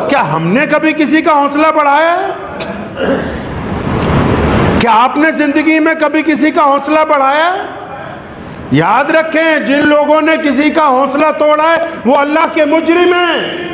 کیا ہم نے کبھی کسی کا حوصلہ بڑھایا ہے؟ کیا آپ نے زندگی میں کبھی کسی کا حوصلہ بڑھایا ہے؟ یاد رکھیں، جن لوگوں نے کسی کا حوصلہ توڑا ہے وہ اللہ کے مجرم ہیں۔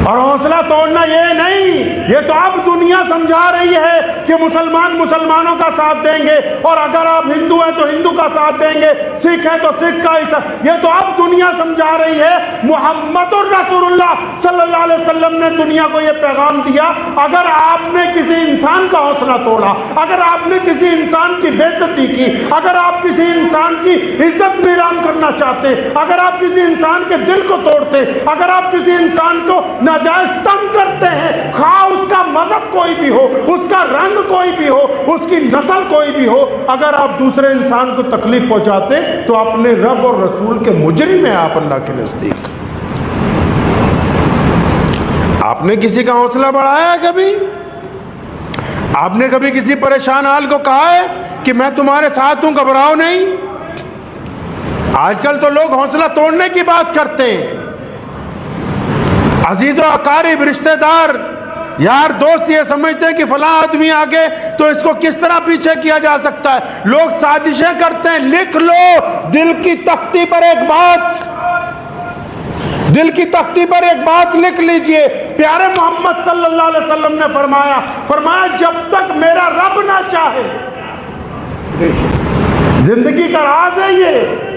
اور حوصلہ توڑنا یہ نہیں، یہ تو اب دنیا سمجھا رہی ہے کہ مسلمان مسلمانوں کا ساتھ دیں گے، اور اگر آپ ہندو ہیں تو ہندو کا ساتھ دیں گے، سکھ ہیں تو سکھ کا، یہ تو اب دنیا سمجھا رہی ہے۔ محمد الرسول اللہ صلی اللہ علیہ وسلم نے دنیا کو یہ پیغام دیا، اگر آپ نے کسی انسان کا حوصلہ توڑا، اگر آپ نے کسی انسان کی بے عزتی کی، اگر آپ کسی انسان کی عزت نیلام کرنا چاہتے، اگر آپ کسی انسان کے دل کو توڑتے، اگر آپ کسی انسان کو ناجائز تنگ کرتے ہیں، خواہ اس کا مذہب کوئی بھی ہو، اس کا رنگ کوئی بھی ہو، اس کی نسل کوئی بھی ہو، اگر آپ دوسرے انسان کو تکلیف پہنچاتے تو اپنے رب اور رسول کے مجرم ہیں آپ اللہ کے نزدیک۔ آپ نے کسی کا حوصلہ بڑھایا ہے کبھی؟ آپ نے کبھی کسی پریشان حال کو کہا ہے کہ میں تمہارے ساتھ ہوں، گھبراؤ نہیں؟ آج کل تو لوگ حوصلہ توڑنے کی بات کرتے ہیں۔ عزیز و اقارب، رشتہ دار، یار دوست یہ سمجھتے ہیں کہ فلاں آدمی آگے تو اس کو کس طرح پیچھے کیا جا سکتا ہے، لوگ سازشیں کرتے ہیں۔ لکھ لو دل کی تختی پر ایک بات، دل کی تختی پر ایک بات لکھ لیجئے۔ پیارے محمد صلی اللہ علیہ وسلم نے فرمایا جب تک میرا رب نہ چاہے، زندگی کا راز ہے یہ۔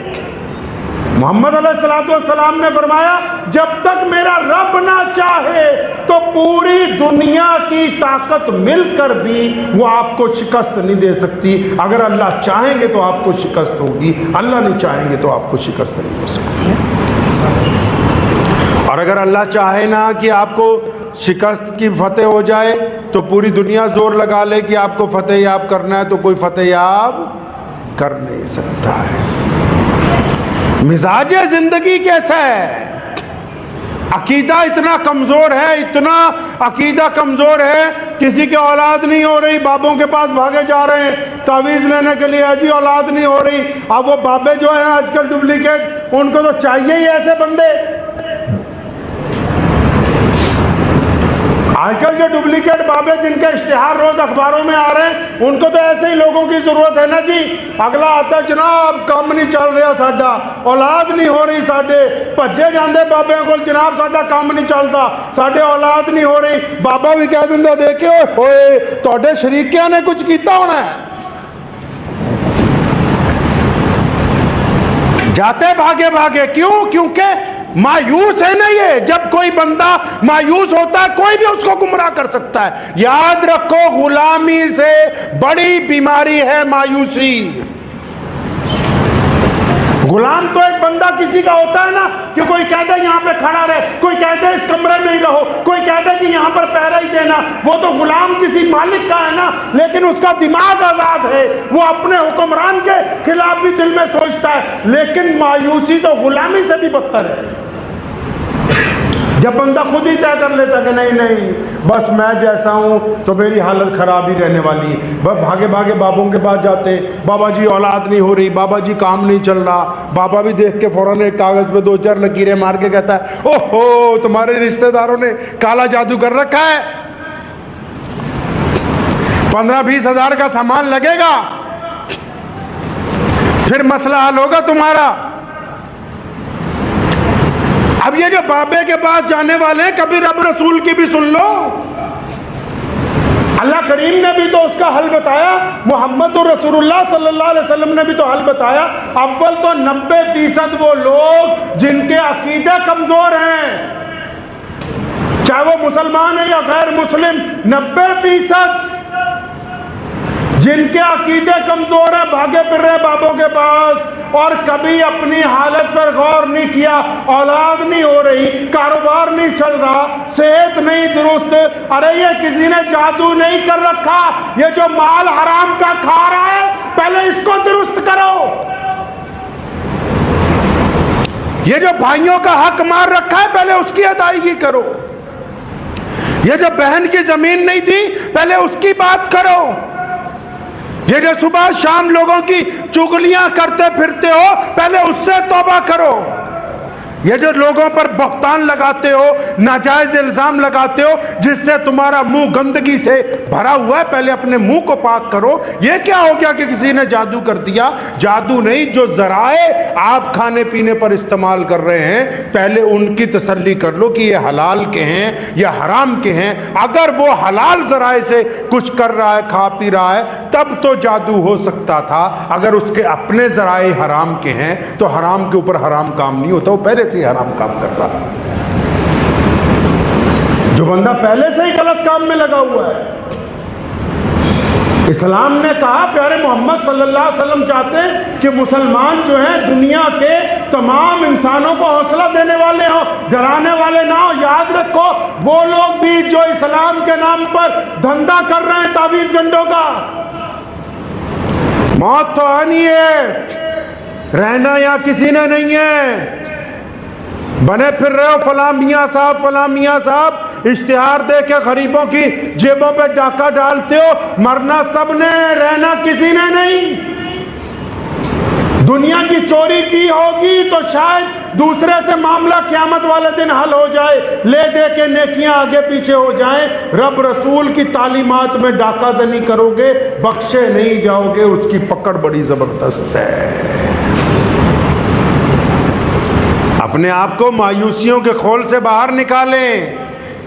محمد علیہ السلام نے فرمایا جب تک میرا رب نہ چاہے تو پوری دنیا کی طاقت مل کر بھی وہ آپ کو شکست نہیں دے سکتی۔ اگر اللہ چاہیں گے تو آپ کو شکست ہوگی، اللہ نہیں چاہیں گے تو آپ کو شکست نہیں ہو سکتی۔ اور اگر اللہ چاہے نا کہ آپ کو شکست کی فتح ہو جائے تو پوری دنیا زور لگا لے کہ آپ کو فتح یاب کرنا ہے تو کوئی فتح یاب کر نہیں سکتا ہے۔ مزاج زندگی کیسا ہے؟ عقیدہ اتنا کمزور ہے، اتنا عقیدہ کمزور ہے، کسی کی اولاد نہیں ہو رہی، بابوں کے پاس بھاگے جا رہے ہیں تعویذ لینے کے لیے، جی اولاد نہیں ہو رہی۔ اب وہ بابے جو ہیں آج کل ڈپلیکیٹ، ان کو تو چاہیے ہی ایسے بندے۔ آج کل جو ڈپلیکیٹ بابے جن کے اشتہار روز اخباروں میں آ رہے ہیں، ان کو تو ایسے ہی لوگوں کی ضرورت ہے نا جی۔ اگلا آتا ہے جناب کام نہیں چل رہا ساڈا، اولاد نہیں ہو رہی ساڈے، بھجے جاندے بابے کو جناب ساڈا کام نہیں چلتا، ساڈے اولاد نہیں ہو رہی۔ بابا بھی کہہ دیندا دیکھو ہوئے تہاڈے شریکیاں نے کچھ کیتا ہونا ہے۔ جاتے بھاگے بھاگے، کیوں؟ کیونکہ مایوس ہے نا یہ۔ جب کوئی بندہ مایوس ہوتا ہے کوئی بھی اس کو گمراہ کر سکتا ہے۔ یاد رکھو غلامی سے بڑی بیماری ہے مایوسی۔ غلام تو ایک بندہ کسی کا ہوتا ہے نا کہ کوئی کہتا ہے یہاں پہ کھڑا رہے، کوئی کہتا ہے اس کمرے میں ہی رہو، کوئی کہتا ہے کہ یہاں پر پہرا ہی دینا۔ وہ تو غلام کسی مالک کا ہے نا، لیکن اس کا دماغ آزاد ہے، وہ اپنے حکمران کے خلاف بھی دل میں سوچتا ہے۔ لیکن مایوسی تو غلامی سے بھی بدتر ہے، جب بندہ خود ہی طے کر لیتا کہ نہیں نہیں بس میں جیسا ہوں تو میری حالت خراب ہی رہنے والی۔ بس بھاگے بھاگے بابوں کے پاس جاتے، بابا جی اولاد نہیں ہو رہی، بابا جی کام نہیں چل رہا۔ بابا بھی دیکھ کے فوراً ایک کاغذ پہ 2-4 لکیریں مار کے کہتا ہے اوہ ہو تمہارے رشتہ داروں نے کالا جادو کر رکھا ہے، 15-20 ہزار کا سامان لگے گا، پھر مسئلہ حل ہوگا تمہارا۔ اب یہ جو بابے کے پاس جانے والے ہیں، کبھی رب رسول کی بھی سن لو۔ اللہ کریم نے بھی تو اس کا حل بتایا، محمد رسول اللہ صلی اللہ علیہ وسلم نے بھی تو حل بتایا۔ اول تو 90% وہ لوگ جن کے عقیدے کمزور ہیں، چاہے وہ مسلمان ہیں یا غیر مسلم، 90% جن کے عقیدے کمزور ہیں، بھاگے پھر رہے بابوں کے پاس اور کبھی اپنی حالت پر غور نہیں کیا۔ اولاد نہیں ہو رہی، کاروبار نہیں چل رہا، صحت نہیں درست، ارے یہ کسی نے جادو نہیں کر رکھا، یہ جو مال حرام کا کھا رہا ہے پہلے اس کو درست کرو۔ یہ جو بھائیوں کا حق مار رکھا ہے پہلے اس کی ادائیگی کرو۔ یہ جو بہن کی زمین نہیں تھی پہلے اس کی بات کرو۔ یہ جو صبح شام لوگوں کی چگلیاں کرتے پھرتے ہو پہلے اس سے توبہ کرو۔ یہ جو لوگوں پر بہتان لگاتے ہو، ناجائز الزام لگاتے ہو، جس سے تمہارا منہ گندگی سے بھرا ہوا ہے، پہلے اپنے منہ کو پاک کرو۔ یہ کیا ہو گیا کہ کسی نے جادو کر دیا؟ جادو نہیں، جو ذرائع آپ کھانے پینے پر استعمال کر رہے ہیں پہلے ان کی تسلی کر لو کہ یہ حلال کے ہیں یا حرام کے ہیں۔ اگر وہ حلال ذرائع سے کچھ کر رہا ہے، کھا پی رہا ہے، تب تو جادو ہو سکتا تھا۔ اگر اس کے اپنے ذرائع حرام کے ہیں تو حرام کے اوپر حرام کام نہیں ہوتا، وہ پہلے سے ہی حرام کام کر رہا ہے۔ جو بندہ پہلے سے ہی غلط کام میں لگا ہوا ہے۔ اسلام نے کہا، پیارے محمد صلی اللہ علیہ وسلم چاہتے ہیں کہ مسلمان جو ہیں دنیا کے تمام انسانوں کو حوصلہ دینے والے ہوں، ڈرانے والے نہ ہوں۔ یاد رکھو، وہ لوگ بھی جو اسلام کے نام پر دھندا کر رہے ہیں تعویذ گنڈوں کا، موت تو آنی ہے، رہنا یہاں کسی نے نہیں ہے۔ بنے پھر رہے ہو فلاں میاں صاحب، فلاں میاں صاحب، اشتہار دے کے غریبوں کی جیبوں پہ ڈاکہ ڈالتے ہو۔ مرنا سب نے، رہنا کسی نے نہیں۔ دنیا کی چوری کی ہوگی تو شاید دوسرے سے معاملہ قیامت والے دن حل ہو جائے، لے دے کے نیکیاں آگے پیچھے ہو جائیں۔ رب رسول کی تعلیمات میں ڈاکہ زنی کرو گے، بخشے نہیں جاؤ گے، اس کی پکڑ بڑی زبردست ہے۔ اپنے آپ کو مایوسیوں کے خول سے باہر نکالیں۔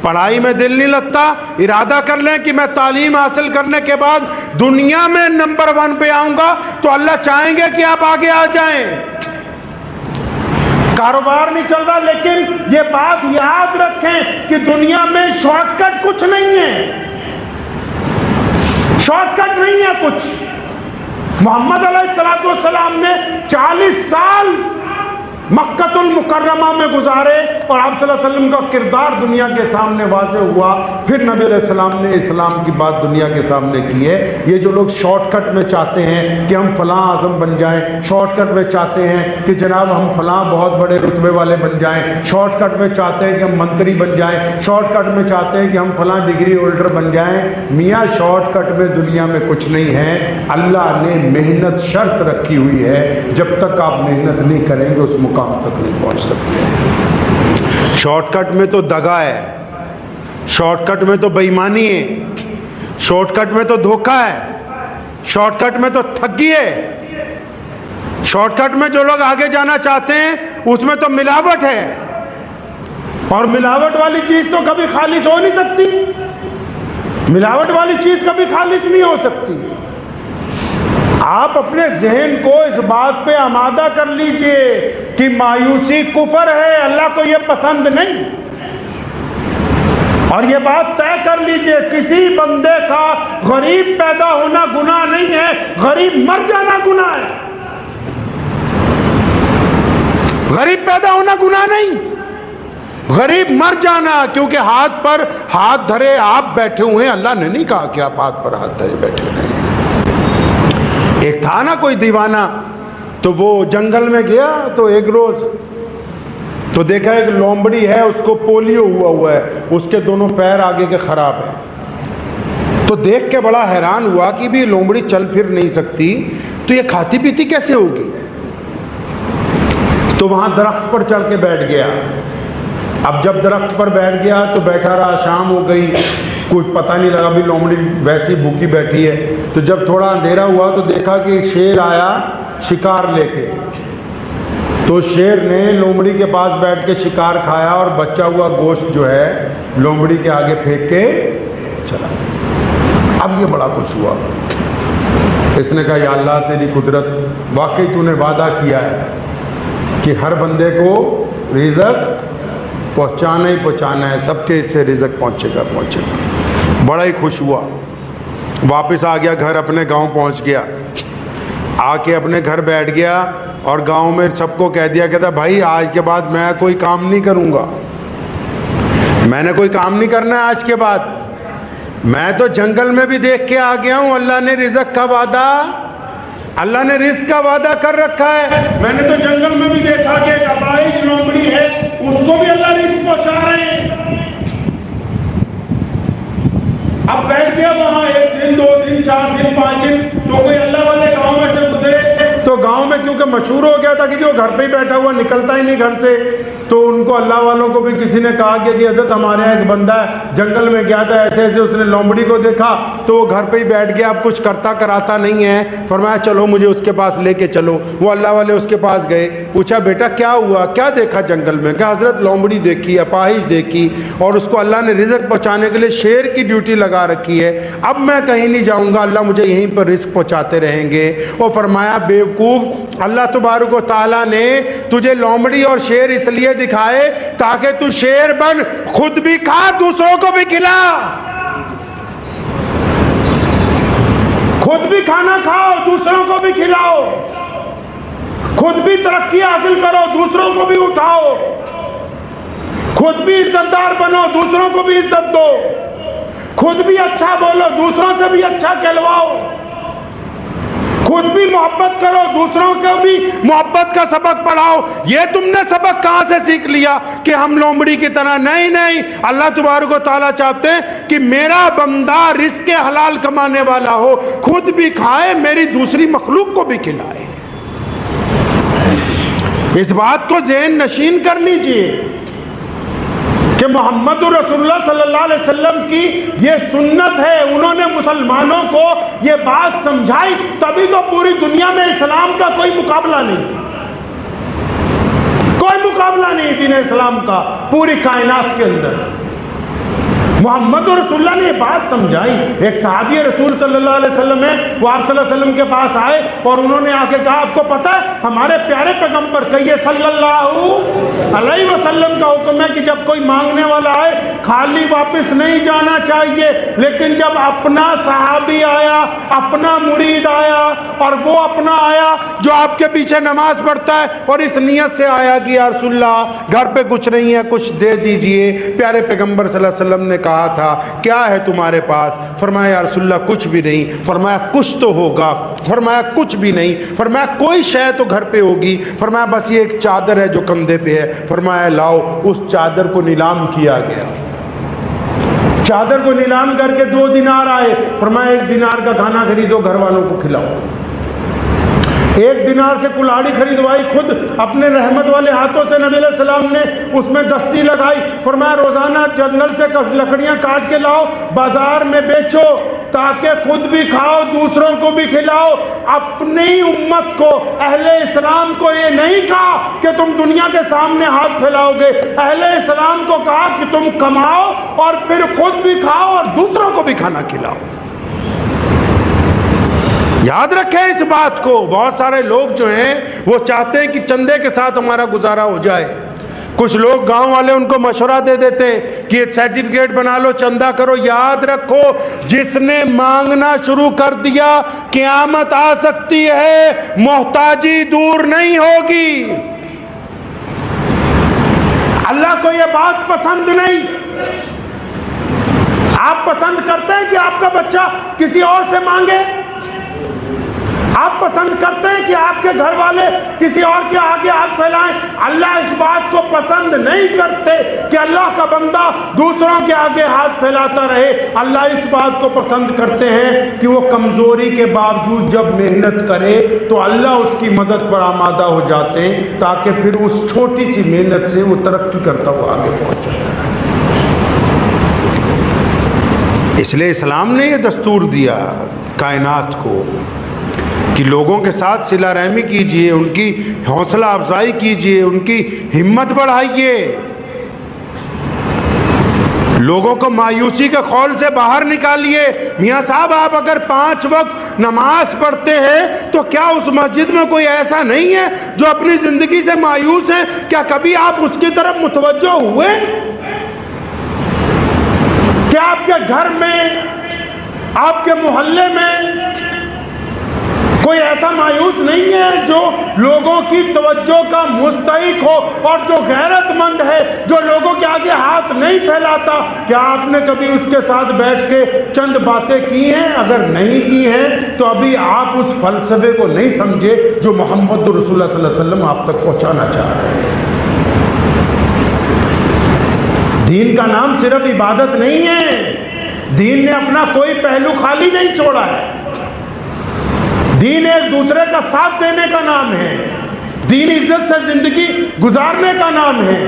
پڑھائی میں دل نہیں لگتا، ارادہ کر لیں کہ میں تعلیم حاصل کرنے کے بعد دنیا میں نمبر 1 پہ آؤں گا تو اللہ چاہیں گے کہ آپ آگے آ جائیں۔ کاروبار نہیں چل رہا، لیکن یہ بات یاد رکھیں کہ دنیا میں شارٹ کٹ کچھ نہیں ہے، شارٹ کٹ نہیں ہے کچھ۔ محمد علیہ السلام نے 40 سال مکۃ المکرمہ میں گزارے اور آپ صلی اللہ علیہ وسلم کا کردار دنیا کے سامنے واضح ہوا۔ پھر نبی علیہ السلام نے اسلام کی بات دنیا کے سامنے کی ہے۔ یہ جو لوگ شارٹ کٹ میں چاہتے ہیں کہ ہم فلاں اعظم بن جائیں، شارٹ کٹ میں چاہتے ہیں کہ جناب ہم فلاں بہت بڑے رتبے والے بن جائیں، شارٹ کٹ میں چاہتے ہیں کہ ہم منتری بن جائیں، شارٹ کٹ میں چاہتے ہیں کہ ہم فلاں ڈگری ہولڈر بن جائیں، میاں شارٹ کٹ میں دنیا میں کچھ نہیں ہے۔ اللہ نے محنت شرط رکھی ہوئی ہے، جب تک آپ محنت نہیں کریں گے اس مقام تک نہیں پہنچ سکتے۔ شارٹ کٹ میں تو دغا ہے، شارٹ کٹ میں تو بے ایمانی ہے، شارٹ کٹ میں تو دھوکہ ہے، شارٹ کٹ میں تو ٹھگی ہے، شارٹ کٹ میں جو لوگ آگے جانا چاہتے ہیں اس میں تو ملاوٹ ہے، اور ملاوٹ والی چیز تو کبھی خالص ہو نہیں سکتی، ملاوٹ والی چیز کبھی خالص نہیں ہو سکتی۔ آپ اپنے ذہن کو اس بات پہ آمادہ کر لیجئے کہ مایوسی کفر ہے، اللہ کو یہ پسند نہیں، اور یہ بات طے کر لیجئے کسی بندے کا غریب پیدا ہونا گناہ نہیں ہے، غریب مر جانا گناہ ہے۔ غریب پیدا ہونا گناہ نہیں، غریب مر جانا، کیونکہ ہاتھ پر ہاتھ دھرے آپ بیٹھے ہوئے ہیں، اللہ نے نہیں کہا کہ آپ ہاتھ پر ہاتھ دھرے بیٹھے رہیں۔ ایک تھا نا کوئی دیوانہ، تو وہ جنگل میں گیا تو ایک روز تو دیکھا ایک لومڑی ہے، اس کو پولیو ہوا ہے، اس کے دونوں پیر آگے کے خراب ہیں۔ تو دیکھ کے بڑا حیران ہوا کہ بھی لومڑی چل پھر نہیں سکتی تو یہ کھاتی پیتی کیسے ہوگی؟ تو وہاں درخت پر چڑھ کے بیٹھ گیا۔ اب جب درخت پر بیٹھ گیا تو بیٹھا رہا، شام ہو گئی، کچھ پتہ نہیں لگا، بھی لومڑی ویسی بھوکی بیٹھی ہے۔ تو جب تھوڑا اندھیرا ہوا تو دیکھا کہ ایک شیر آیا شکار لے کے، تو شیر نے لومڑی کے پاس بیٹھ کے شکار کھایا اور بچا ہوا گوشت جو ہے لومڑی کے آگے پھینک کے چلا۔ اب یہ بڑا خوش ہوا، اس نے کہا یا اللہ تیری قدرت، واقعی تو نے وعدہ کیا ہے کہ ہر بندے کو رزق پہنچانا ہی پہنچانا ہے، سب کے اس سے رزق پہنچے گا۔ بڑا ہی خوش ہوا، واپس آ گیا گھر، اپنے گاؤں پہنچ گیا، آ کے اپنے گھر بیٹھ گیا اور گاؤں میں سب کو کہہ دیا، کہتا بھائی آج کے بعد میں کوئی کام نہیں کروں گا، میں نے کوئی کام نہیں کرنا ہے آج کے بعد، میں تو جنگل میں بھی دیکھ کے آ گیا ہوں، اللہ نے رزق کا وعدہ، اللہ نے رزق کا وعدہ کر رکھا ہے، میں نے تو جنگل میں بھی دیکھا کہ ایک اپاہج لومڑی ہے، اس کو بھی اللہ رزق پہنچا رہے ہیں۔ اب بیٹھ گیا وہاں، ایک دن، 2 دن، 4 دن، 5 دن، تو کوئی اللہ والے گاؤں میں سے گزرے، تو گاؤں میں کیونکہ مشہور ہو گیا تھا کہ جو گھر پہ ہی بیٹھا ہوا، نکلتا ہی نہیں گھر سے، تو ان کو اللہ والوں کو بھی کسی نے کہا کہ حضرت ہمارے یہاں ایک بندہ ہے جنگل میں گیا تھا، ایسے ایسے اس نے لومڑی کو دیکھا تو وہ گھر پہ ہی بیٹھ گیا، اب کچھ کرتا کراتا نہیں ہے، فرمایا چلو مجھے اس کے پاس لے کے چلو۔ وہ اللہ والے اس کے پاس گئے، پوچھا بیٹا کیا ہوا، کیا دیکھا جنگل میں؟ کہا حضرت لومڑی دیکھی، اپاہج دیکھی، اور اس کو اللہ نے رزق پہنچانے کے لیے شیر کی ڈیوٹی لگا رکھی ہے، اب میں کہیں نہیں جاؤں گا، اللہ مجھے یہیں پر رزق پہنچاتے رہیں گے۔ اور فرمایا بیوقوف، اللہ تبارک و تعالیٰ نے تجھے لومڑی اور شیر اس لیے دکھائے تاکہ تو شیر بن، خود بھی کھا دوسروں کو بھی کھلا، خود بھی کھانا کھاؤ دوسروں کو بھی کھلاؤ، خود بھی ترقی حاصل کرو دوسروں کو بھی اٹھاؤ، خود بھی عزت دار بنو دوسروں کو بھی عزت دو، خود بھی اچھا بولو دوسروں سے بھی اچھا کہلواؤ، خود بھی محبت کرو دوسروں کو بھی محبت کا سبق پڑھاؤ۔ یہ تم نے سبق کہاں سے سیکھ لیا کہ ہم لومڑی کی طرح؟ نہیں نہیں، اللہ تبارک و تعالیٰ چاہتے ہیں کہ میرا بندہ رزق حلال کمانے والا ہو، خود بھی کھائے، میری دوسری مخلوق کو بھی کھلائے۔ اس بات کو ذہن نشین کر لیجئے کہ محمد رسول اللہ صلی اللہ علیہ وسلم کی یہ سنت ہے، انہوں نے مسلمانوں کو یہ بات سمجھائی، تبھی تو پوری دنیا میں اسلام کا کوئی مقابلہ نہیں، کوئی مقابلہ نہیں دین اسلام کا پوری کائنات کے اندر۔ محمد رسول اللہ نے یہ بات سمجھائی۔ ایک صحابی رسول صلی اللہ علیہ وسلم ہے، وہ آپ صلی اللہ علیہ وسلم کے پاس آئے اور انہوں نے آ کے کہا آپ کو پتہ ہے ہمارے پیارے پیغمبر کہیے صلی اللہ علیہ وسلم کا حکم ہے کہ جب کوئی مانگنے والا آئے خالی واپس نہیں جانا چاہیے، لیکن جب اپنا صحابی آیا، اپنا مرید آیا، اور وہ اپنا آیا جو آپ کے پیچھے نماز پڑھتا ہے اور اس نیت سے آیا کہ یا رسول اللہ گھر پہ کچھ نہیں ہے، کچھ دے دیجئے، پیارے پیغمبر صلی اللہ علیہ وسلم نے کہا تھا کیا ہے تمہارے پاس؟ فرمایا یا رسول اللہ کچھ بھی نہیں۔ فرمایا کچھ تو ہوگا؟ فرمایا کچھ بھی نہیں۔ فرمایا کوئی شے تو گھر پہ ہوگی؟ فرمایا بس یہ ایک چادر ہے جو کندھے پہ ہے۔ فرمایا لاؤ، اس چادر کو نیلام کیا گیا، چادر کو نیلام کر کے 2 دینار آئے، فرمایا 1 دینار کا کھانا خریدو گھر والوں کو کھلاؤ۔ 1 دینار سے کلاڑی خریدوائی، خود اپنے رحمت والے ہاتھوں سے نبی علیہ السلام نے اس میں دستی لگائی، فرمایا روزانہ جنگل سے لکڑیاں کاٹ کے لاؤ، بازار میں بیچو تاکہ خود بھی کھاؤ دوسروں کو بھی کھلاؤ۔ اپنی امت کو، اہل اسلام کو یہ نہیں کہا کہ تم دنیا کے سامنے ہاتھ پھیلاؤ گے، اہل اسلام کو کہا کہ تم کماؤ اور پھر خود بھی کھاؤ اور دوسروں کو بھی کھانا کھلاؤ۔ یاد رکھیں اس بات کو۔ بہت سارے لوگ جو ہیں وہ چاہتے ہیں کہ چندے کے ساتھ ہمارا گزارا ہو جائے۔ کچھ لوگ گاؤں والے ان کو مشورہ دے دیتے ہیں کہ یہ سرٹیفکیٹ بنا لو، چندہ کرو۔ یاد رکھو جس نے مانگنا شروع کر دیا قیامت آ سکتی ہے، محتاجی دور نہیں ہوگی۔ اللہ کو یہ بات پسند نہیں۔ آپ پسند کرتے ہیں کہ آپ کا بچہ کسی اور سے مانگے؟ آپ پسند کرتے ہیں کہ آپ کے گھر والے کسی اور کے آگے ہاتھ پھیلائیں؟ اللہ اس بات کو پسند نہیں کرتے کہ اللہ کا بندہ دوسروں کے آگے ہاتھ پھیلاتا رہے۔ اللہ اس بات کو پسند کرتے ہیں کہ وہ کمزوری کے باوجود جب محنت کرے تو اللہ اس کی مدد پر آمادہ ہو جاتے ہیں تاکہ پھر اس چھوٹی سی محنت سے وہ ترقی کرتا ہوا آگے پہنچ جاتا ہے۔ اس لیے اسلام نے یہ دستور دیا کائنات کو کہ لوگوں کے ساتھ صلہ رحمی کیجئے، ان کی حوصلہ افزائی کیجئے، ان کی ہمت بڑھائیے، لوگوں کو مایوسی کے خول سے باہر نکالیے۔ میاں صاحب آپ اگر 5 وقت نماز پڑھتے ہیں تو کیا اس مسجد میں کوئی ایسا نہیں ہے جو اپنی زندگی سے مایوس ہے؟ کیا کبھی آپ اس کی طرف متوجہ ہوئے؟ کیا آپ کے گھر میں، آپ کے محلے میں کوئی ایسا مایوس نہیں ہے جو لوگوں کی توجہ کا مستحق ہو اور جو غیرت مند ہے، جو لوگوں کے آگے ہاتھ نہیں پھیلاتا؟ کیا آپ نے کبھی اس کے ساتھ بیٹھ کے چند باتیں کی ہیں؟ اگر نہیں کی ہیں تو ابھی آپ اس فلسفے کو نہیں سمجھے جو محمد رسول اللہ صلی اللہ علیہ وسلم آپ تک پہنچانا چاہ رہے ہیں۔ دین کا نام صرف عبادت نہیں ہے، دین نے اپنا کوئی پہلو خالی نہیں چھوڑا ہے، دین ایک دوسرے کا ساتھ دینے کا نام ہے، دین عزت سے زندگی گزارنے کا نام ہے،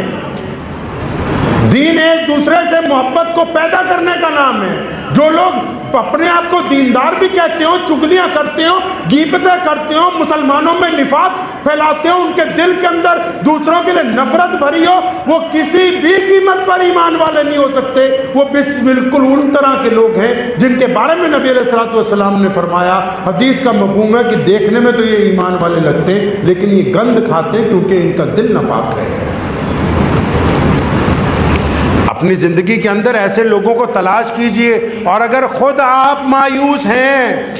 دین ایک دوسرے سے محبت کو پیدا کرنے کا نام ہے۔ جو لوگ اپنے آپ کو دیندار بھی کہتے ہو، چگلیاں کرتے ہو، غیبتیں کرتے ہو، مسلمانوں میں نفاق پھیلاتے ہو، ان کے دل کے اندر دوسروں کے لیے نفرت بھری ہو، وہ کسی بھی قیمت پر ایمان والے نہیں ہو سکتے۔ وہ بالکل ان طرح کے لوگ ہیں جن کے بارے میں نبی علیہ الصلوۃ والسلام نے فرمایا، حدیث کا مفہوم ہے کہ دیکھنے میں تو یہ ایمان والے لگتے ہیں لیکن یہ گند کھاتے ہیں کیونکہ ان کا دل ناپاک ہے۔ اپنی زندگی کے اندر ایسے لوگوں کو تلاش کیجئے، اور اگر خود آپ مایوس ہیں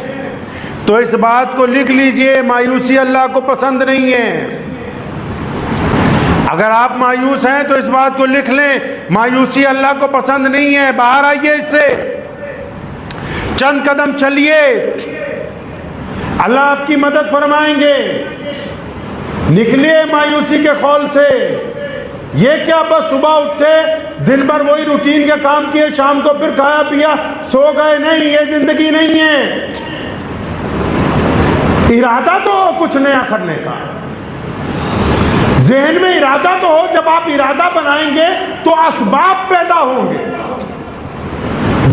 تو اس بات کو لکھ لیجئے، مایوسی اللہ کو پسند نہیں ہے۔ اگر آپ مایوس ہیں تو اس بات کو لکھ لیں، مایوسی اللہ کو پسند نہیں ہے۔ باہر آئیے اس سے، چند قدم چلیے، اللہ آپ کی مدد فرمائیں گے۔ نکلیے مایوسی کے خول سے۔ یہ کیا بس صبح اٹھے، دن بھر وہی روٹین کے کام کیے، شام کو پھر کھایا پیا سو گئے؟ نہیں، یہ زندگی نہیں ہے۔ ارادہ تو ہو کچھ نیا کرنے کا، ذہن میں ارادہ تو ہو۔ جب آپ ارادہ بنائیں گے تو اسباب پیدا ہوں گے۔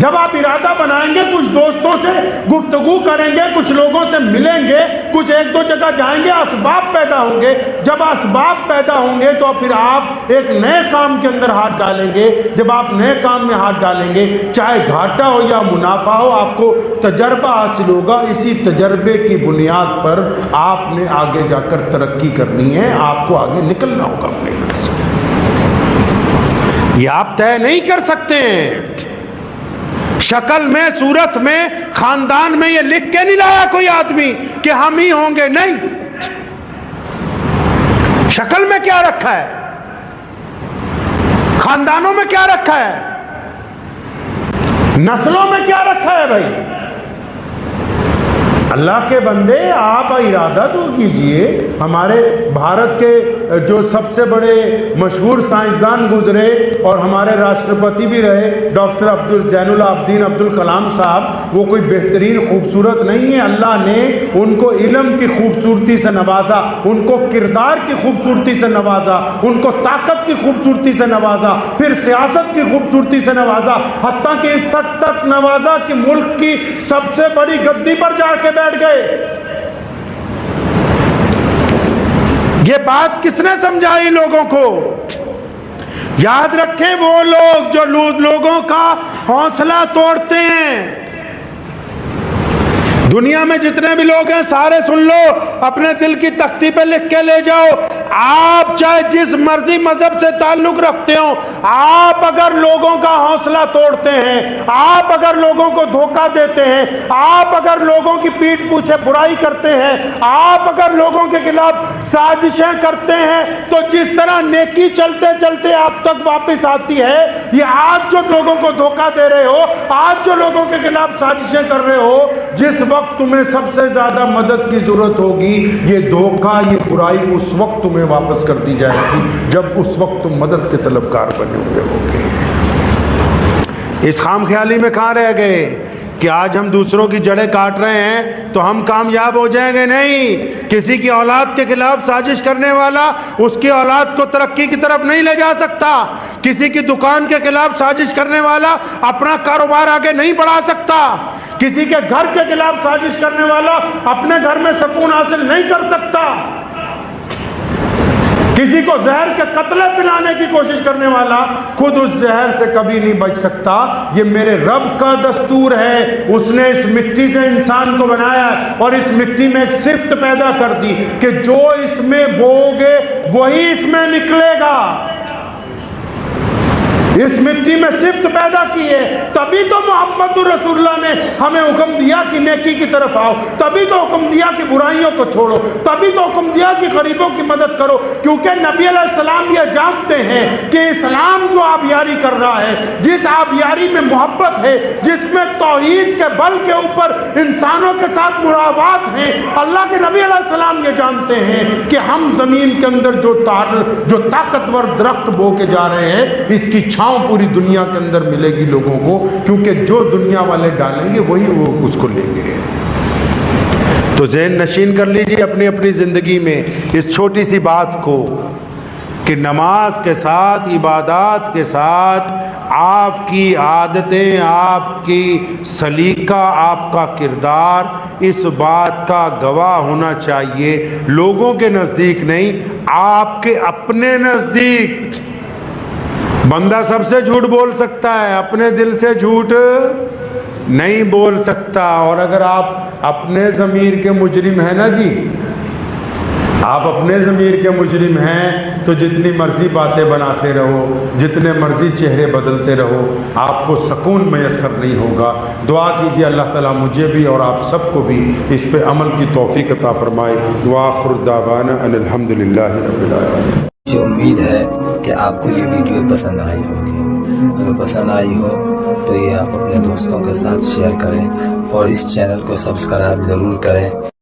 جب آپ ارادہ بنائیں گے، کچھ دوستوں سے گفتگو کریں گے، کچھ لوگوں سے ملیں گے، کچھ ایک دو جگہ جائیں گے، اسباب پیدا ہوں گے۔ جب اسباب پیدا ہوں گے تو پھر آپ ایک نئے کام کے اندر ہاتھ ڈالیں گے۔ جب آپ نئے کام میں ہاتھ ڈالیں گے، چاہے گھاٹا ہو یا منافع ہو، آپ کو تجربہ حاصل ہوگا۔ اسی تجربے کی بنیاد پر آپ نے آگے جا کر ترقی کرنی ہے، آپ کو آگے نکلنا ہوگا اپنے گھر سے۔ یہ آپ طے نہیں کر سکتے ہیں۔ شکل میں، صورت میں، خاندان میں یہ لکھ کے نہیں لایا کوئی آدمی کہ ہم ہی ہوں گے، نہیں۔ شکل میں کیا رکھا ہے، خاندانوں میں کیا رکھا ہے، نسلوں میں کیا رکھا ہے بھائی؟ اللہ کے بندے آپ ارادہ تو کیجئے۔ ہمارے بھارت کے جو سب سے بڑے مشہور سائنسدان گزرے اور ہمارے راشٹرپتی بھی رہے، ڈاکٹر زین العابدین عبدالکلام صاحب، وہ کوئی بہترین خوبصورت نہیں ہے۔ اللہ نے ان کو علم کی خوبصورتی سے نوازا، ان کو کردار کی خوبصورتی سے نوازا، ان کو طاقت کی خوبصورتی سے نوازا، پھر سیاست کی خوبصورتی سے نوازا، حتیٰ کہ اس حد تک نوازا کہ ملک کی سب سے بڑی گدی پر جا کے بیٹھ گئے۔ یہ بات کس نے سمجھائی لوگوں کو؟ یاد رکھیں، وہ لوگ جو لوگوں کا حوصلہ توڑتے ہیں۔ دنیا میں جتنے بھی لوگ ہیں سارے سن لو، اپنے دل کی تختی پہ لکھ کے لے جاؤ۔ آپ چاہے جس مرضی مذہب سے تعلق رکھتے ہو، آپ اگر لوگوں کا حوصلہ توڑتے ہیں، آپ اگر لوگوں کو دھوکہ دیتے ہیں، آپ اگر لوگوں کی پیٹھ پیچھے برائی کرتے ہیں، آپ اگر لوگوں کے خلاف سازشیں کرتے ہیں، تو جس طرح نیکی چلتے چلتے آپ تک واپس آتی ہے، یہ آج جو لوگوں کو دھوکہ دے رہے ہو، آج جو لوگوں کے خلاف سازشیں کر رہے ہو، جس وقت تمہیں سب سے زیادہ مدد کی ضرورت ہوگی، یہ دھوکہ، یہ برائی اس وقت تمہیں واپس کر دی جائے گی جب اس وقت تم مدد کے طلبگار بنے ہوئے ہوگے۔ اس خام خیالی میں کہاں رہ گئے کہ آج ہم دوسروں کی جڑیں کاٹ رہے ہیں تو ہم کامیاب ہو جائیں گے؟ نہیں۔ کسی کی اولاد کے خلاف سازش کرنے والا اس کی اولاد کو ترقی کی طرف نہیں لے جا سکتا۔ کسی کی دکان کے خلاف سازش کرنے والا اپنا کاروبار آگے نہیں بڑھا سکتا۔ کسی کے گھر کے خلاف سازش کرنے والا اپنے گھر میں سکون حاصل نہیں کر سکتا۔ کسی کو زہر کے قطرے پلانے کی کوشش کرنے والا خود اس زہر سے کبھی نہیں بچ سکتا۔ یہ میرے رب کا دستور ہے۔ اس نے اس مٹی سے انسان کو بنایا اور اس مٹی میں ایک صفت پیدا کر دی کہ جو اس میں بوؤ گے وہی اس میں نکلے گا۔ اس مٹی میں صفت پیدا کی ہے، تبھی تو محمد رسول اللہ نے ہمیں حکم دیا کہ نیکی کی طرف آؤ، تبھی تو حکم دیا کہ برائیوں کو چھوڑو، تبھی تو حکم دیا کہ غریبوں کی مدد کرو، کیونکہ نبی علیہ السلام یہ جانتے ہیں کہ اسلام جو آبیاری کر رہا ہے، جس آبیاری میں محبت ہے، جس میں توحید کے بل کے اوپر انسانوں کے ساتھ مراوات ہیں، اللہ کے نبی علیہ السلام یہ جانتے ہیں کہ ہم زمین کے اندر جو طاقتور درخت بو کے جا رہے ہیں، اس کی چھاؤں پوری دنیا کے اندر ملے گی لوگوں کو، کیونکہ جو دنیا والے ڈالیں گے وہی وہ اس کو لیں گے۔ تو ذہن نشین کر لیجیے اپنی اپنی زندگی میں اس چھوٹی سی بات کو کہ نماز کے ساتھ، عبادات کے ساتھ آپ کی عادتیں، آپ کی سلیقہ، آپ کا کردار اس بات کا گواہ ہونا چاہیے، لوگوں کے نزدیک نہیں، آپ کے اپنے نزدیک۔ بندہ سب سے جھوٹ بول سکتا ہے، اپنے دل سے جھوٹ نہیں بول سکتا۔ اور اگر آپ اپنے ضمیر کے مجرم ہیں نا جی، آپ اپنے ضمیر کے مجرم ہیں تو جتنی مرضی باتیں بناتے رہو، جتنے مرضی چہرے بدلتے رہو، آپ کو سکون میسر نہیں ہوگا۔ دعا کیجیے اللہ تعالیٰ مجھے بھی اور آپ سب کو بھی اس پہ عمل کی توفیق عطا فرمائے۔ وآخر دعوانا ان الحمدللہ رب العالمین۔ مجھے امید ہے کہ آپ کو یہ ویڈیو پسند آئی ہوگی۔ اگر پسند آئی ہو تو یہ آپ اپنے دوستوں کے ساتھ شیئر کریں اور اس چینل کو سبسکرائب ضرور کریں۔